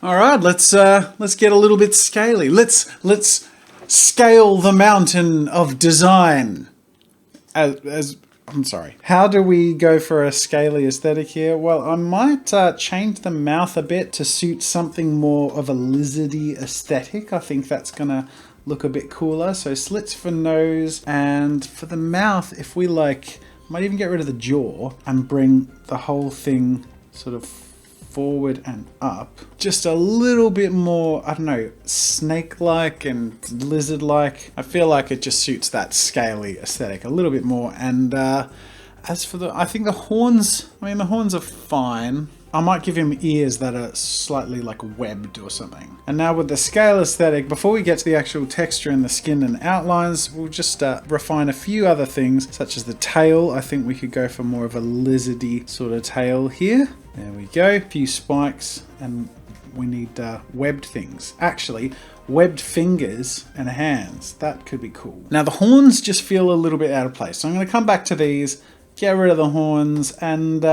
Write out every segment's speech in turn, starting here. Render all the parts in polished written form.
All right, let's get a little bit scaly. Let's scale the mountain of design. I'm sorry. How do we go for a scaly aesthetic here? Well, I might change the mouth a bit to suit something more of a lizardy aesthetic. I think that's gonna look a bit cooler. So slits for nose, and for the mouth, if we might even get rid of the jaw and bring the whole thing sort of forward and up. Just a little bit more, I don't know, snake-like and lizard-like. I feel like it just suits that scaly aesthetic a little bit more. And as for I think the horns, the horns are fine. I might give him ears that are slightly like webbed or something. And now with the scale aesthetic, before we get to the actual texture and the skin and outlines, we'll just refine a few other things, such as the tail. I think we could go for more of a lizardy sort of tail here. There we go, a few spikes, and we need webbed things. Actually, webbed fingers and hands, that could be cool. Now the horns just feel a little bit out of place, so I'm gonna come back to these, get rid of the horns, and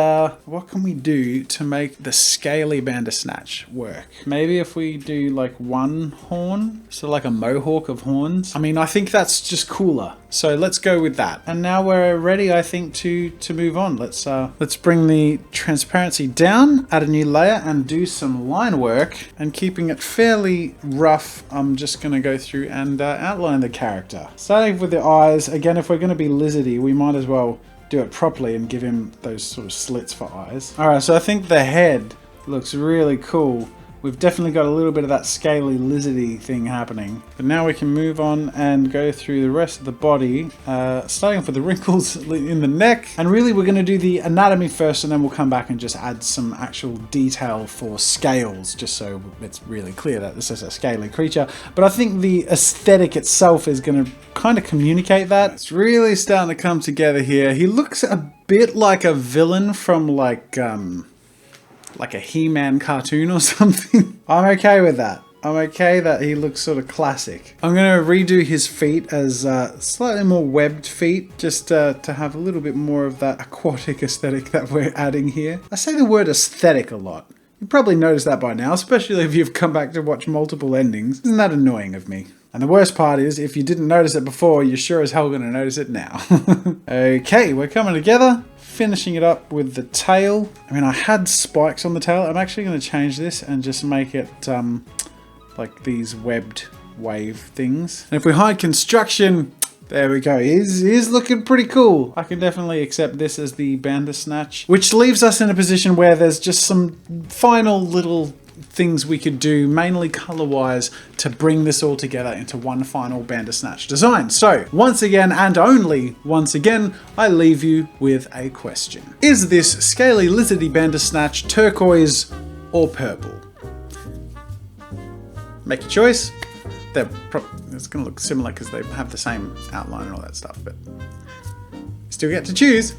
what can we do to make the scaly Bandersnatch work? Maybe if we do like one horn, so like a mohawk of horns. I think that's just cooler. So let's go with that. And now we're ready, I think, to move on. Let's bring the transparency down, add a new layer, and do some line work. And keeping it fairly rough, I'm just gonna go through and outline the character. Starting with the eyes, again, if we're gonna be lizardy, we might as well do it properly and give him those sort of slits for eyes. All right, so I think the head looks really cool. We've definitely got a little bit of that scaly lizardy thing happening. But now we can move on and go through the rest of the body, starting off with the wrinkles in the neck. And really we're gonna do the anatomy first, and then we'll come back and just add some actual detail for scales, just so it's really clear that this is a scaly creature. But I think the aesthetic itself is gonna kind of communicate that. It's really starting to come together here. He looks a bit like a villain from like a He-Man cartoon or something. I'm okay with that. I'm okay that he looks sort of classic. I'm going to redo his feet as slightly more webbed feet, just to have a little bit more of that aquatic aesthetic that we're adding here. I say the word aesthetic a lot. You probably noticed that by now, especially if you've come back to watch multiple endings. Isn't that annoying of me? And the worst part is, if you didn't notice it before, you're sure as hell going to notice it now. Okay, we're coming together. Finishing it up with the tail. I had spikes on the tail. I'm actually going to change this and just make it like these webbed wave things. And if we hide construction, there we go. He's looking pretty cool. I can definitely accept this as the Bandersnatch, which leaves us in a position where there's just some final little things we could do, mainly color-wise, to bring this all together into one final Bandersnatch design. So, once again, and only once again, I leave you with a question. Is this scaly lizardy Bandersnatch turquoise or purple? Make your choice. It's going to look similar because they have the same outline and all that stuff, but you still get to choose.